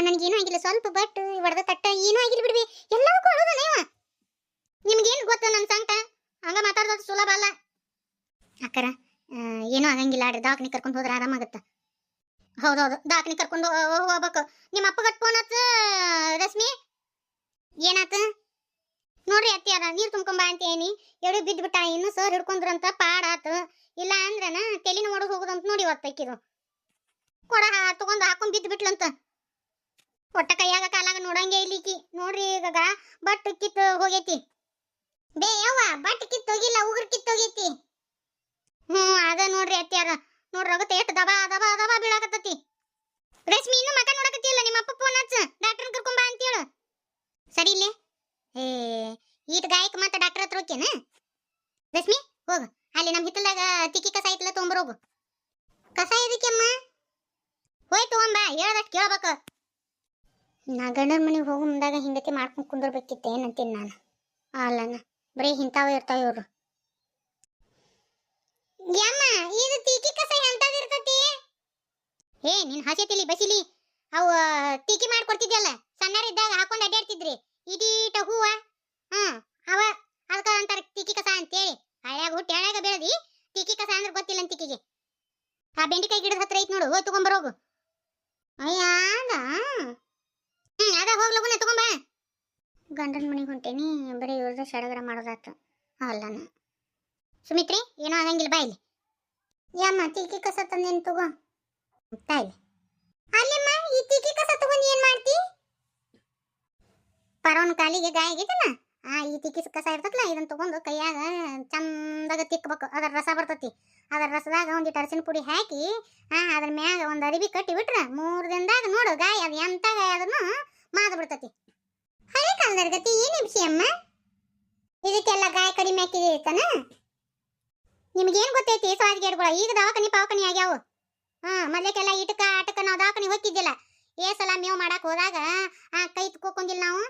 ನನಗೇನು ಆಗಿಲ್ಲ, ಸ್ವಲ್ಪ ಬಟ್ ಹೊಡೆದ ತಟ್ಟ ಏನೂ ಆಗಿಲ್ಲ ಬಿಡ್ವಿ, ಎಲ್ಲವಕ್ಕೂ ಅಳೋದನೇ. ನಿಮ್ಗೇನು ಗೊತ್ತು ನನ್ನ ಸಂಕಟ? ಹಂಗ ಮಾತಾಡೋದು ಸುಲಭ ಅಲ್ಲ ಅಕ್ಕರ. ಏನೂ ಆಗಂಗಿಲ್ಲ ಆಡ್ರಿ, ದವಾಖಾನೆ ಕರ್ಕೊಂಡು ಹೋದ್ರೆ ಆರಾಮಾಗತ್ತ. ಹೌದೌದು, ದವಾಖಾನೆ ಕರ್ಕೊಂಡು ಹೋಗ್ಬೇಕು. ನಿಮ್ಮ ಅಪ್ಪಗಟ್ ಫೋನ್ ಹಚ್ಚ ರಶ್ಮಿ. ಏನಾತ ನೋಡ್ರಿ ಅತ್ತಿಯಾರ, ನೀರು ತುಂಬ್ಕೊಂಬ ಅಂತ ಏನಿ ಎಡು ಬಿದ್ದು ಬಿಟ್ಟ. ಇನ್ನು ಸರ್ ಹಿಡ್ಕೊಂಡ್ರಂತ ಪಾಡಾತು, ಇಲ್ಲ ಅಂದ್ರನ ತೆಲಿನ ಒಡಗ್ ಹೋಗುದಂತ ನೋಡಿ ಒತ್ತೈಕಿದು. ಕೊಡ ತಗೊಂಡು ಹಾಕೊಂಡ್ ಬಿದ್ದು ಬಿಟ್ಲಂತ. ಒಟ್ಟ ಕೈಯಾಗ ಕಾಲಾಗ ನೋಡಂಗೆ ಇಲ್ಲಿಕಿ. ನೋಡ್ರಿ ಈಗ ಬಟ್ ಕಿತ್ತು ಹೋಗೈತಿ. ಬೇ ಯವ್ವ, ಬಟ್ ಕಿತ್ತು ಹೋಗಿಲ್ಲ, ಉಗುರು ಕಿತ್ತು ಹೋಗೈತಿ. ಅದ ನೋಡ್ರಿ ಅತ್ತಿಯಾರ, ನೋಡ್ರಿ ರಗತ ಎಷ್ಟು ದಬಾ ದಬಾ ದಬಾ ಬೀಳಾಕತ್ತತಿ. ರೇಷ್ಮಿ ಇನ್ನು ಮಕ ನೋಡಕತ್ತಿಲ್ಲ, ನಿಮ್ಮ ಅಪ್ಪ ಫೋನ್ ಹಚ್ಚ ಡಾಕ್ಟರ್ ಕರ್ಕೊಂಬ ಅಂತೇಳು. ಸರಿ ಇಲ್ಲೇ ಈಟ್ ಗಾಯಕ ಮತ್ತೆ ಡಾಕ್ಟರ್ ಹತ್ರ ಹೋಗ್ತೇನ. ರೇಷ್ಮಿ ಹೋಗು, ಅಲ್ಲಿ ನಮ್ಮ ಹಿತ್ತಲಾಗ ತಿಕ್ಕಿ ಕಸ ಐತಲ್ಲ ತೊಗೊಂಬರೋಗು. ಕಸ ಇದಕ್ಕೆಮ್ಮ ಹೋಯ್ ತಗೊಂಬ, ಹೇಳ್ದಷ್ಟು ಕೇಳ್ಬೇಕು. ನಾ ಗಂಡನ ಮನೆಗೆ ಹೋಗೋ ಮುಂದಾಗ ಹಿಂಗತಿ ಮಾಡ್ಕೊಂಡು ಕುಂದಿರ್ಬೇಕಿತ್ತೆ ಏನಂತೀನಿ ನಾನು. ಅಲ್ಲನ ಬರೀ ಇಂಥವೇ ಇರ್ತಾವೆ ಇವರು. ಯಮ್ಮ ಇದು ತೀಕಿ ಕಸ ಎಂತದಿರ್ತತಿ? ನಿನ್ ಹಸೆತಿಲಿ ಬಸಿಲಿ ಅವು ತೀಕಿ ಮಾಡ್ಕೊಡ್ತಿದ್ಯಲ್ಲ, ಸಣ್ಣರಿದ್ದಾಗ ಹಾಕೊಂಡು ಅಡ್ಡಾಡ್ತಿದ್ರಿ ಇದೀಟ ಹೂವ. ಅವ ಅದಕ್ಕ ಅಂತಾರ ತೀಕಿ ಕಸ ಅಂತೇಳಿ. ಹಳ್ಯಾಗ ಹುಟ್ಟಿ ಹಳ್ಯಾಗ ಬೆಳೆದಿ ತೀಕಿ ಕಸ ಅಂದ್ರೆ ಗೊತ್ತಿಲ್ಲ ಅಂತಿಕಿಗೆ. ಆ ಬೆಂಡಿಕಾಯಿ ಗಿಡದ ಹತ್ರ ಐತ್ ನೋಡು, ಹೋಗಿ ತಗೊಂಬರೋಗು. ಅಯ್ಯ ಅದ ಹೋಗ್ಲಗುನ ತಗೊಂಬ. ಗಂಡನ ಮನೆಗೆ ಹೊಂಟೇನಿ, ಬರೀ ಇವ್ರದ ಸಡಗರ ಮಾಡೋದಾತ. ಅಲ್ಲನ ಸುಮಿತ್ರಿ ಏನೋ ಆಗಂಗಿಲ್ಲ, ಬಾ ಇಲ್ಲಿ. ಯಮ್ಮ ತೀಕಿ ಕಸ ತಂದೇನು ತಗೋ ತಾಯಿ. ಅಲ್ಲಮ್ಮ ಈ ತೀಕಿ ಕಸ ತಗೊಂಡು ಏನ್ ಮಾಡ್ತಿ? ಪರವನ ಕಾಲಿಗೆ ಗಾಯ ಆಗೈತಲ್ಲ, ಈ ತೀಕಿ ಕಸ ಇರ್ತೈತಲ್ಲ, ಇದನ್ನ ತಗೊಂಡು ಕೈಯಾಗ ಚಂದಾಗ ತಿಕ್ಕಬೇಕು. ಅದರ ರಸ ಬರ್ತತಿ. ಅದರ ರಸದಾಗ ಒಂದಿಟ್ಟು ಅರಸಿನ ಪುಡಿ ಹಾಕಿ ಅದ್ರ ಮ್ಯಾಗ ಒಂದು ಅರಿವಿ ಕಟ್ಟಿ ಬಿಟ್ರೆ 3 ದಿನದಾಗ ನೋಡು ಗಾಯ ಅದು ಎಂತ ಗಾಯ ಅದನ್ನು ಮಾದ ಬಿಡ್ತತಿ. ಹಳೆ ಕಾಲದ ಗತಿ ಏನು ವಿಷಯಮ್ಮ? ಇದಕ್ಕೆಲ್ಲ ಗಾಯ ಕಡಿಮೆ ಹಾಕಿದಿರ್ತಾನ. ನಿಮ್ಗೇನು ಗೊತ್ತೈತಿ ಸ್ವಾದಿಗೇಡ್ಗಳ? ಈಗ ದವಾಖಾನಿ ಪಾವಖಾನಿ ಆಗ್ಯಾವ. ಮೊದ್ಲೇಕೆಲ್ಲ ಇಟಕ ಆಟಕ ನಾವು ದವಾಖಾನಿ ಹೋಗ್ತಿದ್ದಿಲ್ಲ. ಸಲ ಮೇವು ಮಾಡಕ್ ಹೋದಾಗ ಕೈ ಕೋಕೊಂಡಿಲ್ಲ ನಾವು.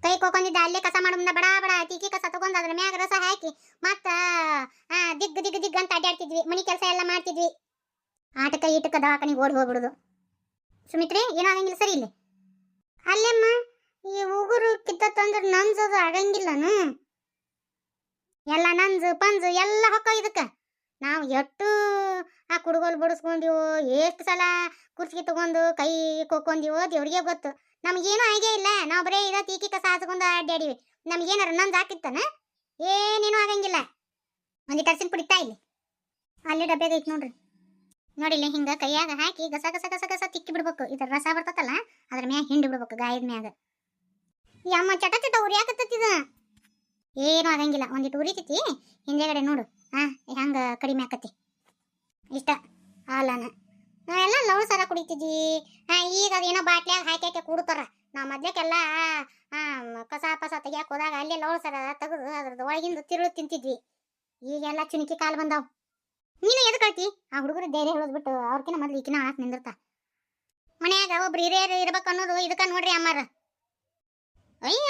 ಕೈ ಕೋಕೊಂಡಿದ್ದ ಅಲ್ಲೇ ಕಸ ಮಾಡೋ ಮುಂದೆ ಬಡ ಬಡ ತೀಕಿ ಕಸ ತಗೊಂಡು ಅದ್ರ ಮ್ಯಾಗ ರಸ ಹಾಕಿ ಮತ್ತ ದಿಗ್ ದಿಗ್ ದಿಗ್ ಅಂತ ಅಡ್ಡಾಡ್ತಿದ್ವಿ, ಮನಿ ಕೆಲಸ ಎಲ್ಲ ಮಾಡ್ತಿದ್ವಿ. ಆಟಕ ಈಟಕ ದವಾಖಾನಿಗೆ ಓಡಿ ಹೋಗ್ಬಿಡುದು. ಸುಮಿತ್ರೆ ಏನೋ ಆಗಂಗಿಲ್ಲ, ಸರಿ ಇಲ್ಲಿ. ಅಲ್ಲೆಮ್ಮ ಈ ಉಗುರು ಕಿತ್ತಂದ್ರೆ ನಂಜದು ಆಗಂಗಿಲ್ಲನು? ಎಲ್ಲ ನಂಜು ಪಂಜು ಎಲ್ಲ ಹೊಕ್ಕ ಇದಕ್ಕ. ನಾವು ಎಷ್ಟು ಆ ಕುಡುಗೋಲು ಬಡಿಸ್ಕೊಂಡಿವೋ, ಎಷ್ಟು ಸಲ ಕುರ್ಚಿಗೆ ತಗೊಂಡು ಕೈ ಕೊಕ್ಕೊಂಡಿವೋ ದೇವ್ರಿಗೆ ಗೊತ್ತು. ನಮಗೇನು ಆಗೇ ಇಲ್ಲ, ನಾವು ಬರೀ ಇದ ತೀಕಿ ಕಸ ಹಾಸ್ಕೊಂಡು ಅಡ್ಡಾಡಿವಿ. ನಮಗೇನಾರ ನಂದು ಹಾಕಿತ್ತಾನ? ಏನೇನು ಆಗಂಗಿಲ್ಲ. ಒಂದಿಟ್ಟು ಅರ್ಸಿನ ಪುಡಿ ಇಲ್ಲಿ, ಅಲ್ಲಿ ಡಬ್ಬ್ಯಾಗ ಐತಿ ನೋಡ್ರಿ. ನೋಡಿಲ್ಲ ಹಿಂಗ ಕೈಯಾಗ ಹಾಕಿ ಗಸ ಗಸ ಗಸ ಗಸ ತಿಕ್ಕಿ ಬಿಡ್ಬೇಕು. ಇದರ ರಸ ಬರ್ತತಲ್ಲ ಅದ್ರ ಮ್ಯಾಗ ಹಿಂಡಿ ಬಿಡ್ಬೇಕು, ಗಾಯದ ಮ್ಯಾಗ. ಯಮ್ಮ ಚಟ ಚಟ ಉರಿಯಾಕತ್ತಿದ. ಏನು ಆಗಂಗಿಲ್ಲ, ಒಂದಿಟ್ಟು ಉರಿತೈತಿ ಹಿಂದೆಗಡೆ ನೋಡು. ಹೆಂಗ ಕಡಿಮೆ ಆಕತಿ ಇಷ್ಟ. ಅಲ್ಲನ ನಾವೆಲ್ಲ ಲವ್ ಸರ ಕುಡಿತಿದ್ವಿ. ಈಗ ಅದೇನೋ ಬಾಟ್ಲ್ಯಾಗ ಹಾಕಿ ಹಾಕಿ ಕೂಡ್ತಾರ. ನಾವು ಮೊದ್ಲೇಕೆಲ್ಲ ಕಸ ಪಸ ತೆಗಿಯಾಕ ಹೋದಾಗ ಅಲ್ಲೇ ಲವ್ ಸರ ತೆಗೆದು ಅದ್ರದ್ದು ಒಳಗಿಂದ ತಿರುಳು ತಿಂತಿದ್ವಿ. ಈಗೆಲ್ಲ ಚುಣಿಕಿ ಕಾಲು ಬಂದಾವ್. ನೀನು ಎದು ಕಳ್ತಿ? ಆ ಹುಡುಗರು ಧೈರ್ಯ ಹೇಳೋದ್ಬಿಟ್ಟು ಅವ್ರಕಿನ ಮೊದ್ಲು ಈಕಿನ ಆಳಕ್ ನಿಂದಿರ್ತ. ಮನ್ಯಾಗ ಒಬ್ರು ಹಿರಿಯರು ಇರ್ಬೇಕು ಅನ್ನೋದು ಇದಕ್ಕ ನೋಡ್ರಿ ಅಮ್ಮಾರ. ಅಯ್ಯ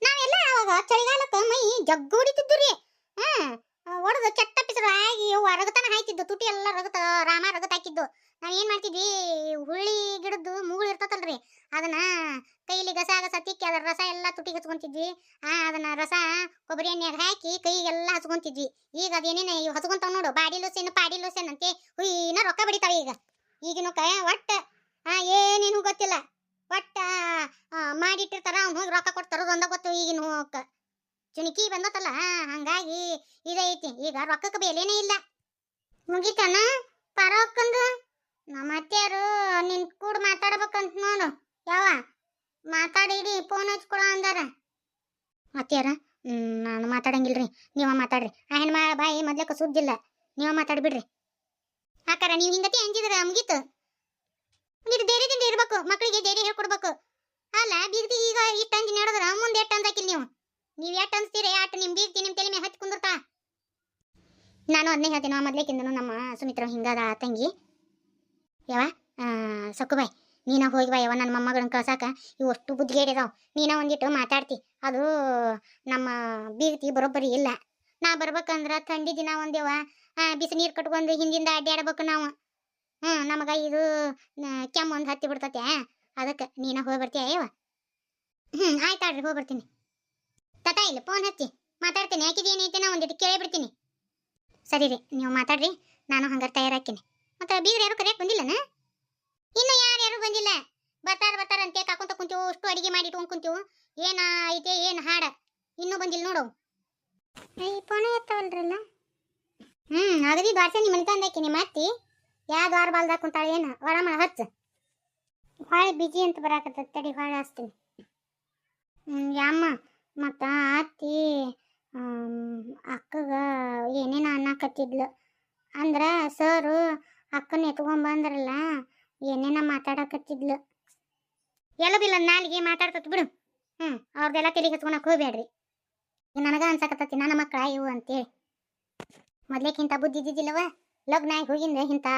ನಾವೆಲ್ಲ ಅವಾಗ ಚಳಿಗಾಲಕ್ಕೆ ಮೈ ಜಗ್ಗು ಹೊಡಿತಿದ್ವಿ. ಒಡೆದು ಕೆಟ್ಟ ಪಿಸರು ಆಗಿ ರಗತನ ಹಾಯ್ತಿದ್ದು, ತುಟಿ ಎಲ್ಲ ರಗತ ರಾಮ ರಗತ ಹಾಕಿದ್ದು. ನಾವೇನ್ ಮಾಡ್ತಿದ್ವಿ, ಹುಳ್ಳಿ ಗಿಡದ್ದು ಮೂಗುಳು ಇರ್ತತಲ್ರಿ, ಅದನ್ನ ಕೈಲಿ ಗಸ ಗಸ ತಿಕ್ಕಿ ಅದರ ರಸ ಎಲ್ಲ ತುಟಿಗೆ ಹಚ್ಕೊಂತಿದ್ವಿ. ಅದನ್ನ ರಸ ಕೊಬ್ಬರಿ ಎಣ್ಣೆಯಾಗ ಹಾಕಿ ಕೈಗೆಲ್ಲ ಹಚ್ಕೊಂತಿದ್ವಿ. ಈಗ ಅದೇನೇನ ಇವು ಹಚ್ಕೊಂತಾವ್ ನೋಡು, ಬಾಡಿ ಲೋಸೆನ್ ಪಾಡಿ ಲೋಸೆನ್ ಅಂತೆ ಹುಯ್ನ ರೊಕ್ಕ ಬಡಿತಾವ ಈಗಿನ ಒಟ್ಟ ಏನೇನು ಗೊತ್ತಿಲ್ಲ. ಒಟ್ಟ ಮಾಡಿಟ್ಟಿರ್ತಾರ, ಅವ್ನು ಹೋಗಿ ರೊಕ್ಕ ಕೊಟ್ಟು ತರೋದೊಂದ ಗೊತ್ತು. ಈಗಿನ ಹೋಗಕ್ಕ ಚುಣಿಕಿ ಬಂದತಲ್ಲ, ಹಂಗಾಗಿ ಇದೈತಿ. ಈಗ ರೊಕ್ಕಕ್ಕೆ ಬೆಲೆನೇ ಇಲ್ಲ. ಮುಗಿತಾನ ಪರಕ್ಕಂದು ನಮ್ಮ ಅತ್ತೆಯರು ನಿನ್ ಕೂಡ ಮಾತಾಡ್ಬೇಕಂತ ನೋಡು. ಯಾವ ಮಾತಾಡಿರಿ, ಫೋನ್ ಹಚ್ಕೊಳ ಅಂದಾರ ಅತ್ತೆಯರ. ನಾನು ಮಾತಾಡಂಗಿಲ್ರಿ, ನೀವ ಮಾತಾಡ್ರಿ. ಆ ಹೆಣ್ಮ ಬಾಯಿ ಮೊದ್ಲಕ್ಕ ಸುದ್ದಿಲ್ಲ, ನೀವ ಮಾತಾಡ್ಬಿಡ್ರಿ. ಆಕಾರ ನೀವು ಹಿಂಗತಿ ಅಂಜಿದ್ರ ಮುಗೀತು. ಇದು ಧೈರ್ಯದಿಂದ ಇರ್ಬೇಕು, ಮಕ್ಕಳಿಗೆ ಧೈರ್ಯ ಹೇಳ್ಕೊಡ್ಬೇಕು. ಅಲ್ಲ ಬೀಗ್ತಿ ಈಗ ಇಟ್ಟು ಅಂಜಿ ನಡೆದ್ರ ಮುಂದೆ ಎಷ್ಟು ಅಂಜಾಕಿಲ್ ನೀವು ಎಷ್ಟು ಅನ್ಸ್ತೀರಿ ಅಷ್ಟು ನಿಮ್ ಬೀಗ್ತಿ ನಿಮ್ ತಲೆ ಮೇಲೆ ಹತ್ತಿ ಕುಂದಿರ್ತಾ. ನಾನು ಅದನ್ನೇ ಹೇಳ್ತೀನಿ. ಮೊದ್ಲೇಕಿಂದನು ನಮ್ಮ ಸುಮಿತ್ರ ಹಿಂಗಾದ ತಂಗಿ. ಯಾವ ಸಕ್ಕುಬಾಯ್, ನೀನ ಹೋಗಿವಾ ಯಾವ ನನ್ನ ಮೊಮ್ಮಗಳನ್ನ ಕಳ್ಸಾಕ. ಇವು ಅಷ್ಟು ಬುದ್ಧಿಗೇಡಿದಾವ್. ನೀನ ಒಂದಿಟ್ಟು ಮಾತಾಡ್ತಿ. ಅದು ನಮ್ಮ ಬೀಗ್ತಿ ಬರೋಬ್ಬರಿ ಇಲ್ಲ. ನಾ ಬರ್ಬೇಕಂದ್ರ ಥಂಡಿ ದಿನ ಒಂದೇವ ಬಿಸಿ ನೀರು ಕಟ್ಕೊಂಡು ಹಿಂದಿಂದ ಅಡ್ಡಾಡ್ಬೇಕು ನಾವು. ನಮಗ ಇದು ಕೆಮ್ಮು ಒಂದು ಹತ್ತಿ ಬಿಡ್ತತೆ. ಅದಕ್ಕೆ ನೀನ ಹೋಗಿ ಬರ್ತೀಯ ಅಯ್ಯವ. ಆಯ್ತಾಡ್ರಿ ಹೋಗಿ ಬರ್ತೀನಿ. ತಟ ಇಲ್ಲ ಫೋನ್ ಹಚ್ಚಿ ಮಾತಾಡ್ತೀನಿ. ಯಾಕಿದ್ ಏನೈತೆ ನಾ ಒಂದಿಟ್ಟು ಕೇಳಿ ಬಿಡ್ತೀನಿ. ಸರಿ ರೀ, ನೀವು ಮಾತಾಡ್ರಿ, ನಾನು ಹಂಗಾರೆ ತಯಾರಾಕಿನಿ. ಮತ್ತೆ ಬೀಗ್ರ ಯಾರು ಕರೆಯಕ್ಕೆ ಬಂದಿಲ್ಲನ? ಇನ್ನು ಯಾರು ಬಂದಿಲ್ಲ. ಬರ್ತಾರ ಅಂತ ಕಾಕೊಂತ ಕುಂತೀವು, ಅಷ್ಟು ಅಡಿಗೆ ಮಾಡಿ ಇಟ್ಕೊಂಡು ಕುಂತೀವು. ಏನ ಐತೆ ಏನು ಹಾಡ ಇನ್ನೂ ಬಂದಿಲ್ಲ ನೋಡು. ಫೋನ್ ಎತ್ತವಲ್ರಲ್ಲ. ಅಗದಿ ದ್ವಾರಸೆ ನಿಮ್ಮ ಮನೆ ತಂದಾಕಿ ನಿಮ್ಮ ಅತ್ತಿ ಯಾವ ದ್ವಾರ ಬಾಲ್ದಾಗ ಕುಂತಾಳೆ ಏನು ಒಳಮಳ ಹಚ್ಚ. ಭಾಳ ಬಿಜಿ ಅಂತ ಬರಾಕತ್ತ, ತಡಿ ಭಾಳ ಹಚ್ತೀನಿ. ಯಮ್ಮ ಮತ್ತು ಅತ್ತಿ ಅಕ್ಕಗ ಏನೇನು ಅನ್ನಕತ್ತಿದ್ಲು. ಅಂದ್ರೆ ಸರು ಅಕ್ಕನ ಎತ್ಕೊಂಬಂದ್ರಲ್ಲ, ಏನೇನ ಮಾತಾಡಕತ್ತಿದ್ಲು. ಎಲ್ಲ ಬಿಲ್ಲ ನಾಲಿಗೆ ಮಾತಾಡ್ತತ್ ಬಿಡು. ಅವ್ರದ್ದೆಲ್ಲ ತಲೆಗೆ ಹಚ್ಕೊಳಕ್ ಹೋಗ್ಬೇಡ್ರಿ. ನನಗ ಅನ್ಸಕತ್ತತಿ ನನ್ನ ಮಕ್ಕಳ ಇವು ಅಂತೇಳಿ. ಮೊದ್ಲೇಕಿಂತ ಬುದ್ಧಿ ಇದ್ದಿದ್ದಿಲ್ಲವ. ಲಗ್ನ ಆಗಿ ಹೋಗಿಂದ ಇಂಥ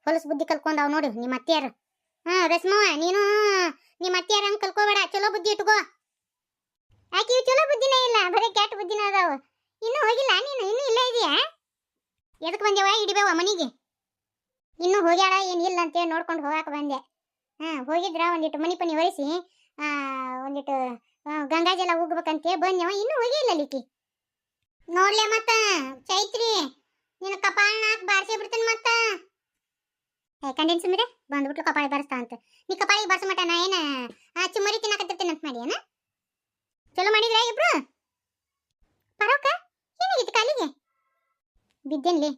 ಹೊಲಸು ಬುದ್ಧಿ ಕಲ್ಕೊಂಡವ್ ನೋಡಿ ನಿಮ್ಮ ಅತ್ತೆಯಾರು. ರಸ್ಮವ್ವ, ನೀನು ನಿಮ್ಮ ಅತ್ತೆಯಾರ ಹಂಗೆ ಕಲ್ಕೋಬೇಡ, ಚಲೋ ಬುದ್ಧಿ ಇಟ್ಕೋ. ಆಕೆ ಚಲೋ ಬುದ್ಧಿನೇ ಇಲ್ಲ, ಬರೀ ಕೆಟ್ಟ ಬುದ್ಧಿನ ಅದಾವ. ಇನ್ನೂ ಹೋಗಿಲ್ಲ ನೀನು? ಇನ್ನೂ ಇಲ್ಲೇ ಇದೆಯಾ? ಎದಕ್ಕೆ ಬಂದೇವ ಹಿಡಿಬೇವ ಮನೆಗೆ? ಇನ್ನೂ ಹೋಗ್ಯಾಳ ಏನಿಲ್ಲ ಅಂತೇಳಿ ನೋಡ್ಕೊಂಡು ಹೋಗಾಕ ಬಂದೆ. ಹೋಗಿದ್ರ ಒಂದಿಟ್ಟು ಮನಿ ಪನಿ ಒರೆಸಿ ಒಂದಿಟ್ಟು ಗಂಗಾಜಲ ಹೋಗ್ಬೇಕಂತೇಳಿ ಬಂದೇವ. ಇನ್ನೂ ಹೋಗಿಲ್ಲ ಅಲ್ಲಿಕಿ. ನೋಡ್ಲೆ ಮತ್ತ ಚೈತ್ರಿ, ನಿನ್ನ ಕಪಾಳನ ಬಾರಿಸಿ ಬಿಡ್ತೀನಿ ಮತ್ತ. ಕಂಡೆನ್ಸ್ ಮೀರೆ ಬಂದ್ಬಿಟ್ಲು ಕಪಾಳಿ ಬಾರಿಸ್ತಾ ಅಂತ. ನೀ ಕಪಾಳಿಗೆ ಬಾರಿಸ ಮಟ ನಾ ಏನ ಚುಮ್ಮರಿ ತಿನ್ನಕತ್ತಿರ್ತೀನಿ ಅಂತ ಮಾಡಿ ಏನ? ಚಲೋ ಮಾಡಿದ್ರ ಇಬ್ರು? ಪರೋಕ ಏನಾಗಿತ್ತು ಕಾಲಿಗೆ? ಬಿದ್ದೇನ್ಲಿ?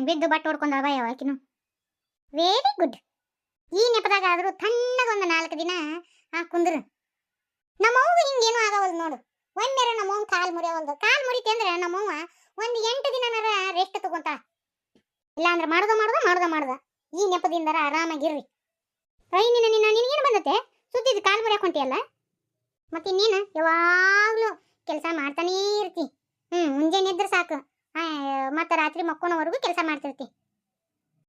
ಬಿದ್ದು ಬಟ್ಟೆ ಹೊಡ್ಕೊಂಡು ಅಭಯವ ಆಕಿನು. Very good. ಈ ನೆಪದಾಗ ಆದ್ರೂ ತಣ್ಣಗ ಒಂದು 4 ದಿನ ಕುಂದ್ರು. ನಮ್ಮವ್ವ ಹಿಂಗೇನು ಆಗವಲ್ದು ನೋಡು. ಒಮ್ಮೆರ ನಮ್ಮವ್ವ ಕಾಲು ಮುರಿಯವಲ್ದು. ಕಾಲು ಮುರಿತಿ ಅಂದ್ರೆ ನಮ್ಮವ್ವ ಒಂದು 8 ದಿನನಾರ ರೆಸ್ಟ್ ತಗೊಂತ. ಇಲ್ಲ ಅಂದ್ರೆ ಮಾಡ್ದ. ಈ ನೆಪದಿಂದರ ಆರಾಮಾಗಿರ್ರಿ. ನಿನಗೇನು ಬಂದತ್ತೆ? ಸುದ್ದಿದ್ದು ಕಾಲು ಮುರಿಯಕ್ಕೆ ಹೊಂಟಿಯಲ್ಲ. ಮತ್ತೆ ನೀನು ಯಾವಾಗ್ಲೂ ಕೆಲಸ ಮಾಡ್ತಾನೇ ಇರ್ತಿ. ಮುಂಜಾನೆ ಎದ್ರೆ ಸಾಕು, ಮತ್ತೆ ರಾತ್ರಿ ಮಕ್ಕೋನವರೆಗೂ ಕೆಲಸ ಮಾಡ್ತಿರ್ತಿ.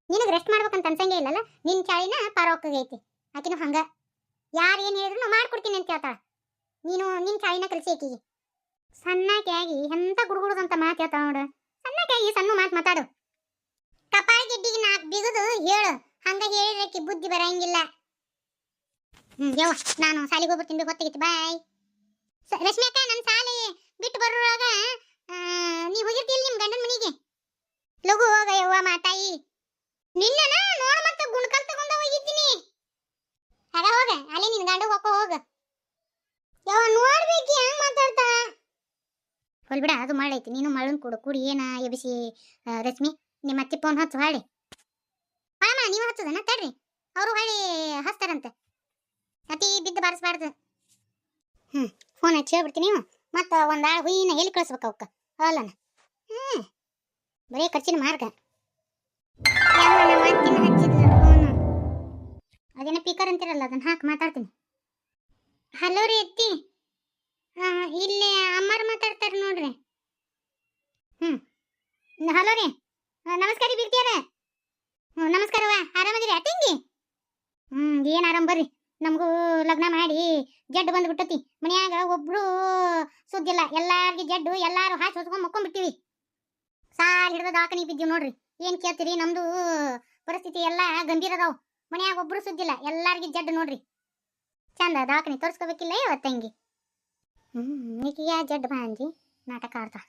ನಿನಗೆ ರೆಸ್ಟ್ ಮಾಡ್ಬೇಕಂತ ಅನ್ಸಂಗೇ ಇಲ್ಲಲ್ಲ. ನಿನ್ನ ಚಾಳಿನ ಪಾರವಾಗೈತಿ. ಆಕಿನೂ ಹಂಗ ಯಾರು ಏನು ಹೇಳಿದ್ರು ಮಾಡ್ಕೊಡ್ತೀನಿ ಅಂತ ಹೇಳ್ತಾಳ. ನೀನು ನಿನ್ನ ಚಾಳಿನ ಕಲಿಸಿ ಆಕಿಗೆ. ಸಣ್ಣಾಕಿ ಆಗಿ ಎಂತ ಗುಡುಗುಡುದಂತ ಮಾತು ಹೇಳ್ತಾಳ ನೋಡು. ಸಣ್ಣಾಕಿ ಆಗಿ ಸಣ್ಣ ಮಾತು ಮಾತಾಡು. ಕಪಾಳ ಗೆಡ್ಡಿಗೆ 4 ಬಿಗುದು ಹೇಳು. ಹಂಗ ಹೇಳಿದ್ರಕ್ಕೆ ಬುದ್ಧಿ ಬರಂಗಿಲ್ಲ. ಯವ್ವ, ನಾನು ಸಾಲಿಗೆ ಹೋಗ್ಬಿಡ್ತೀನಿ, ಹೊತ್ತಿಗಿತ್ತು. ಬಾಯ್. ರಶ್ಮಿ ಅಕ್ಕ, ನನ್ನ ಸಾಲಿ ಬಿಟ್ಟು ಬರೋವಾಗ ನೀ ಹೋಗಿರ್ತಿಲ್ಲ ನಿಮ್ಮ ಗಂಡನ ಮನೆಗೆ. ಲಘು ಹೋಗ ಯವ್ವ ಮಾತಾಯಿ. ನಿನ್ನ ನೋಡು ಮತ್ತೆ ಗುಣಕಲ್ ತಗೊಂಡ ಹೋಗಿದ್ದೀನಿ. ಆಗ ಹೋಗ, ಅಲ್ಲಿ ನಿನ್ನ ಗಂಡ ಹೋಗ. ಯವ್ವ ನೋಡ್ಬೇಕು ಹೆಂಗ್ ಮಾತಾಡ್ತಾ. ಹೊಲ್ ಬಿಡ, ಅದು ಮಾಡೈತಿ. ನೀನು ಮಳನ್ ಕೊಡು ಕೂಡಿ ಏನ ಎಬಿಸಿ. ರಶ್ಮಿ, ನಿಮ್ಮ ಅತ್ತಿ ಫೋನ್ ಹಚ್ಚು ಹಾಳಿ. ಅಮ್ಮ ನೀವು ಹಚ್ಚದನ ತಡ್ರಿ, ಅವರು ಹಾಳಿ ಹಚ್ತಾರಂತೆ. ಅತಿ ಬಿದ್ದು ಬಾರಿಸ್ಬಾರ್ದು. ಫೋನ್ ಹಚ್ಚಿ ಹೇಳ್ಬಿಡ್ತೀನಿ. ನೀವು ಮತ್ತೆ ಒಂದಾಳ ಹುಯಿನ ಎಲ್ಲಿ ಕಳಿಸ್ಬೇಕು ಅವಕ್ಕ ಅಲ್ಲನ. ಬರೀ ಖರ್ಚಿನ ಮಾರ್ಗ. ಹಚ್ಚಿದ್ಲ ಫೋನು. ಅದೇನ ಪೀಕರ್ ಅಂತಿರಲ್ಲ, ಅದನ್ನ ಹಾಕಿ ಮಾತಾಡ್ತೀನಿ. ಹಲೋ ರೀ ಅತ್ತಿ, ಇಲ್ಲಿ ಅಮ್ಮಾರು ಮಾತಾಡ್ತಾರೆ ನೋಡ್ರಿ. ಹಲೋ ರೀ, ನಮಸ್ಕಾರ ಬೀಗ್ತಿಯಾರ. ನಮಸ್ಕಾರವ, ಆರಾಮದಿರಿ ಅತ್ತಂಗಿ? ಏನು ಆರಾಮ್ ಬರ್ರಿ. ನಮಗೂ ಲಗ್ನ ಮಾಡಿ ಜಡ್ಡು ಬಂದ್ಬಿಟ್ಟತಿ. ಮನ್ಯಾಗ ಒಬ್ರು ಸುದ್ದಿಲ್ಲ, ಎಲ್ಲಾರ್ಗಿ ಜಡ್ಡು. ಎಲ್ಲಾರು ಹಾಕಿ ಹೊತ್ಕೊಂಡ್ ಮಕ್ಕೊಂಡ್ಬಿಟ್ಟಿವಿ. ಸಾಲ್ ಹಿಡ್ದ ದವಾಖಾನಿ ಬಿದ್ದೀವಿ ನೋಡ್ರಿ. ಏನ್ ಕೇಳ್ತೀರಿ, ನಮ್ದು ಪರಿಸ್ಥಿತಿ ಎಲ್ಲ ಗಂಭೀರ ಅದಾವ. ಮನ್ಯಾಗ ಒಬ್ರು ಸುದ್ದಿಲ್ಲ, ಎಲ್ಲಾರ್ಗಿ ಜಡ್ಡು ನೋಡ್ರಿ. ಚಂದ ದವಾಖಾನಿ ತೋರಿಸ್ಕೋಬೇಕಿಲ್ಲ ಇವತ್ತಂಗಿ. ಈಕಿಗೆ ಜಡ್ಡು ಬಾ ಅಂಜಿ ನಾಟಕ ಆಡ್ತಾ.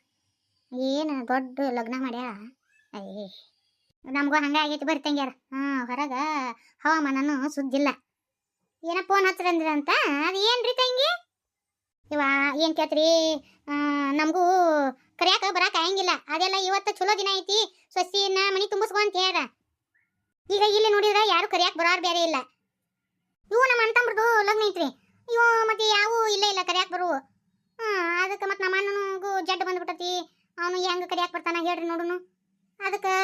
ಏನು ದೊಡ್ಡ ಲಗ್ನ ಮಾಡ್ಯಾರ. ಅಯ್ಯ, ನಮಗೂ ಹಂಗ ಆಗೈತಿ ಬರ್ರಿ ತಂಗ್ಯಾರ. ಹೊರಗ ಹವಾಮಾನನು ಸುದ್ದಿಲ್ಲ. ಏನ ಫೋನ್ ಹಚ್ಚರಂದ್ರ ಅಂತ. ಅದು ಏನ್ರಿ ತಂಗಿ? ಇವ ಏನು ಕೇಳ್ತೀರಿ, ನಮಗೂ ಕರಿಯಾಕ ಬರಾಕ ಆಗಂಗಿಲ್ಲ. ಅದೆಲ್ಲ ಇವತ್ತು ಚಲೋ ದಿನ ಐತಿ, ಸೊಸಿನ ಮನಿ ತುಂಬಿಸ್ಕೊ ಅಂತ ಹೇಳ್ಯಾರ. ಈಗ ಇಲ್ಲಿ ನೋಡಿದ್ರೆ ಯಾರು ಕರಿಯಾಕ ಬರೋರು ಬೇರೆ ಇಲ್ಲ. ಇವು ನಮ್ಮ ಅಣ್ತಂಬ್ರದು ಲಗ್ನ ಐತ್ರಿ. ಇವು ಮತ್ತೆ ಯಾವು ಇಲ್ಲ ಕರಿಯಾಕ ಬರುವು. ಅದಕ್ಕೆ ಮತ್ತೆ ನಮ್ಮ ಅಣ್ಣನಿಗೂ ಜಡ್ಡು ಬಂದ್ಬಿಟ್ಟತಿ. ಅವನು ಹೆಂಗೆ ಕರಿಯಾಕ ಬರ್ತಾನ ಹೇಳ್ರಿ ನೋಡುನು. ಅದಕ್ಕೆ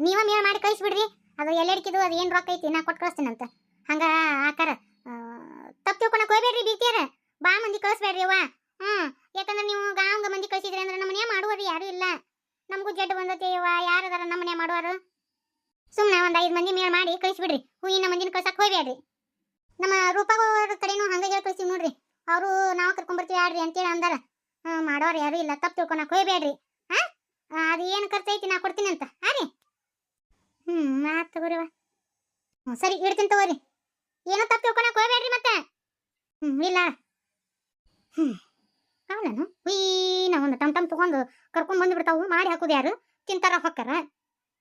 ನೀವ ಮೇಲ್ ಮಾಡಿ ಕಳಿಸ್ಬಿಡ್ರಿ. ಅದು ಎಲ್ಲೆಡ್ಕಿದು ಅದು ಏನು ರೊಕ್ಕ ಐತಿ ನಾ ಕೊಟ್ಟು ಕಳಿಸ್ತೀನಂತ. ಹಂಗ ಆಕಾರ ತಪ್ಪು ತಿಳ್ಕೊಳಕ್ ಹೋಗ್ಬೇಡ್ರಿ ಬೀಗ್ತಿಯಾರ. ಬಾ ಮಂದಿ ಕಳಿಸ್ಬೇಡ್ರಿ ಅವ್ವ. ಯಾಕಂದ್ರೆ ನೀವು ಗಾಂಗ ಮಂದಿ ಕಳಿಸಿದ್ರಿ ಅಂದ್ರೆ ನಮ್ಮ ಮನೆ ಮಾಡುವರು ಯಾರು ಇಲ್ಲ. ನಮಗೂ ಜಡ್ಡು ಬಂದತಿ ಅವ್ವ, ಯಾರದಾರ ನಮ್ಮ ಮನೆ ಮಾಡುವರು. ಸುಮ್ಮನೆ ಒಂದು 5 ಮಂದಿ ಮೇಲ್ ಮಾಡಿ ಕಳಿಸ್ಬಿಡ್ರಿ. ಹೂವಿನ ಮಂದಿನ ಕಳ್ಸಕ್ಕೆ ಹೋಗ್ಬೇಡ್ರಿ. ನಮ್ಮ ರೂಪಾಗೋರ ಕಡೆನೂ ಹಂಗೆ ಹೇಳಿ ಕಳಿಸ್ತೀವಿ ನೋಡ್ರಿ. ಅವರು ನಾವು ಕರ್ಕೊಂಡ್ಬರ್ತೀವಿ ಆಡ್ರಿ ಅಂತೇಳಿ ಅಂದಾರ. ಮಾಡೋರು ಯಾರು ಇಲ್ಲ, ತಪ್ಪು ತಿಳ್ಕೊಳಕ್ ಹೋಗ್ಬೇಡ್ರಿ. ಅದು ಏನು ಖರ್ಚು ಐತಿ ನಾ ಕೊಡ್ತೀನಿ ಅಂತ. ರೀ ಮಾತು ತಗೋರಿವ. ಸರಿ ಇಡ್ತೀನಿ ತಗೋರಿ. ಏನೋ ತಪ್ಪು ತಿಳ್ಕೊಳಕ್ ಹೋಗ್ಬೇಡ್ರಿ ಮತ್ತೆ. ಇಲ್ಲ. ಹ್ಮ್ ಅವಳನು ನಾ ಒಂದು ಟಮ್ ಟಮ್ ತಗೊಂಡು ಕರ್ಕೊಂಡ್ ಬಂದು ಬಿಡ್ತಾವು. ಮಾಡಿ ಹಾಕುದು ಯಾರು ತಿಂತಾರ ಹೊಕ್ಕಾರ.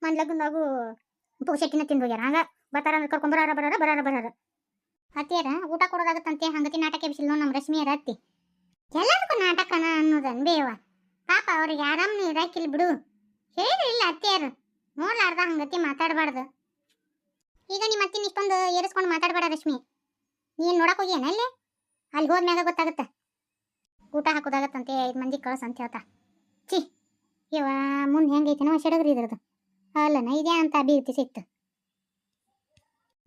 ಮನ್ ಲಗ್ನದಾಗು ಪೂಸೆಟ್ಟಿನ ತಿಂದು ಹೋಗ್ಯಾರ. ಹಂಗ ಬರ್ತಾರ ಅಂದ್ರೆ ಕರ್ಕೊಂಡ್ ಬರಾರ. ಅತ್ತಿಯರ ಊಟ ಕೊಡೋದಾಗತ್ತಂತೆ. ಹಂಗತಿ ನಾಟಕ ಎಬ್ಸಿಲ್ ನಮ್ಮ ರಶ್ಮಿಯರ ಅತ್ತಿ. ಎಲ್ಲದಕ್ಕೂ ನಾಟಕನ ಅನ್ನೋದನ್ ಬೇವ. ಪಾಪ ಅವ್ರಿಗೆ ಆರಾಮ್ನ ಇರಾಕಿಲ್ ಬಿಡು. ಹೇಳಿ ಇಲ್ಲ ಅತ್ತಿಯರು ನೋಡ್ಲಾರ್ದ ಹಂಗತಿ ಮಾತಾಡಬಾರ್ದು. ಈಗ ನಿಮ್ಮ ಅತ್ತಿನ ಇಷ್ಟೊಂದು ಏರಿಸ್ಕೊಂಡು ಮಾತಾಡಬೇಡ ರಶ್ಮಿ. ನೀನ್ ನೋಡಕ್ ಹೋಗಿಯೇನ ಅಲ್ಲಿ? ಅಲ್ಲಿ ಹೋದ್ಮ್ಯಾಗ ಗೊತ್ತಾಗತ್ತ. ಊಟ ಹಾಕೋದಾಗತ್ತಂತೆ 5 ಮಂದಿ ಕಳ್ಸ ಅಂತ ಹೇಳ್ತಾ. ಚಿ ಇವ ಮುಂದೆ ಹೆಂಗೈತೆನೋ ಸೆಡಗ್ರಿ ಇದ್ರದ್ದು. ಅಲ್ಲನ ಇದೇ ಅಂತ ಬೀರ್ತಿ ಸಿಕ್ತು.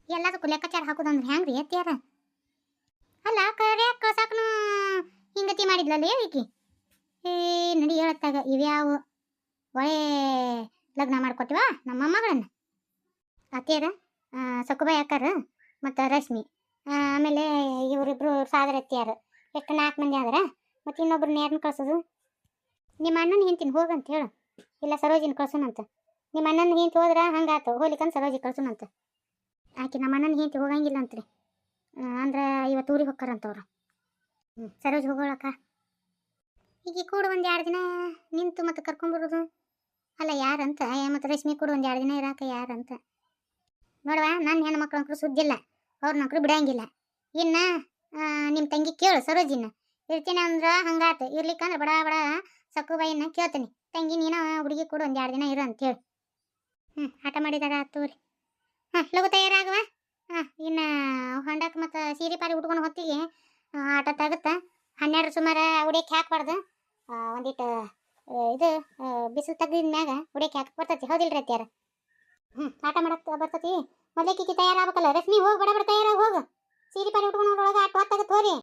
ಎಲ್ಲದಕ್ಕೂ ಲೆಕ್ಕಾಚಾರ ಹಾಕೋದಂದ್ರೆ ಹೆಂಗ್ರಿ ಅತ್ತಿಯಾರ? ಅಲ್ಲ ಕರ್ಯಾಕ ಕಳ್ಸಾಕನು ಹಿಂಗತಿ ಮಾಡಿದ್ಲಲ್ಲ ಏವಿಕಿ. ನಡಿ ಹೇಳತ್ತಾಗ ಇವ್ಯಾವು ಒಳ್ಳೆ ಲಗ್ನ ಮಾಡ್ಕೊಟ್ಟಿವ ನಮ್ಮ ಮಗಳನ್ನ. ಅತ್ತಿಯರ ಸಕುಬಾಯಿ ಅಕ್ಕಾರ ಮತ್ತು ರಶ್ಮಿ, ಆಮೇಲೆ ಇವರಿಬ್ರು ಸಾದರ ಅತ್ತಿಯಾರು. ಎಷ್ಟು 4 ಮಂದಿ ಆದ್ರ. ಮತ್ತು ಇನ್ನೊಬ್ರನ್ನ ಯಾರನ್ನ ಕಳ್ಸೋದು? ನಿಮ್ಮ ಅಣ್ಣನ ಹಿಂತೀನಿ ಹೋಗಂತ ಹೇಳು. ಇಲ್ಲ ಸರೋಜಿನ ಕಳ್ಸೋಣಂತ. ನಿಮ್ಮ ಅಣ್ಣನ ಹಿಂತಿ ಹೋದ್ರೆ ಹಂಗಾತು. ಹೋಗ್ಲಿಕ್ಕಂತ ಸರೋಜಿ ಕಳ್ಸೋಣಂತ. ಆಕೆ ನಮ್ಮ ಅಣ್ಣನ ಹಿಂತಿ ಹೋಗಂಗಿಲ್ಲ ಅಂತ್ರಿ. ಅಂದ್ರೆ ಇವತ್ತು ಊರಿಗೆ ಹೋಗ್ತಾರಂತವ್ರು. ಸರೋಜ್ ಹೋಗೋಳಕ್ಕ. ಈಗ ಕೂಡ ಒಂದು 2 ದಿನ ನಿಂತು ಮತ್ತು ಕರ್ಕೊಂಬರೋದು. ಅಲ್ಲ ಯಾರಂತ ಮತ್ತು ರಶ್ಮಿ ಕೂಡ ಒಂದು 2 ದಿನ ಇರಾಕ ಯಾರಂತ ನೋಡುವ. ನನ್ನ ಹೆಣ್ಮಕ್ಳು ಅಂಕರು ಸುದ್ದಿಲ್ಲ, ಅವ್ರ ನಕ್ರು ಬಿಡಂಗಿಲ್ಲ. ಇನ್ನು ನಿಮ್ಮ ತಂಗಿ ಕೇಳು ಸರೋಜಿನ. ಇರ್ತೀನಿ ಅಂದ್ರೆ ಹಂಗಾತು. ಇರ್ಲಿಕ್ಕಂದ್ರೆ ಬಡ ಬಡ ಸಕ್ಕುಬಾಯಿನ ಕೇಳ್ತೀನಿ. ತಂಗಿ ನೀನು ಹುಡುಗಿ ಕೂಡ ಒಂದು 2 ದಿನ ಇರು ಅಂತೇಳಿ. ಆಟ ಮಾಡಿದಾಗ ಆತೂರಿ. ಲಘು ತಯಾರಾಗುವ. ಇನ್ನು ಹೊಂಡಕ್ಕೆ ಮತ್ತು ಸೀರೆ ಪಾರಿ ಉಟ್ಕೊಂಡು ಹೊತ್ತಿಗೆ ಆಟ ತಾಗುತ್ತಾ. 12 ಸುಮಾರು ಉಡಿಯಕ್ಕೆ ಹಾಕ್ಬಾರ್ದು. ಒಂದಿಟ್ಟು ಇದು ಬಿಸಿಲು ತೆಗ್ದಿದ ಮ್ಯಾಗ ಉಡಿಯಕ್ಕೆ ಹಾಕಿ ಬರ್ತೈತಿ. ಹೌದಿಲ್ರಿ ಅತ್ಯಾರ? ಆಟ ಮಾಡಕ್ಕೆ ಬರ್ತೈತಿ. ಮೊದಲೇ ಕಿಕ್ಕಿ ತಯಾರಾಗಬೇಕಲ್ಲ. ರಶ್ಮಿ ಹೋಗಿ ಬಡ ಬಡ ತಯಾರಾಗಿ ಹೋಗು. ಸೀರೆ ಪಾರಿ ಉಟ್ಕೊಂಡು ಒಳಗೆ ಆಟ ಹೊತ್ತಾಗತ್ತೆ ಹೋರಿ.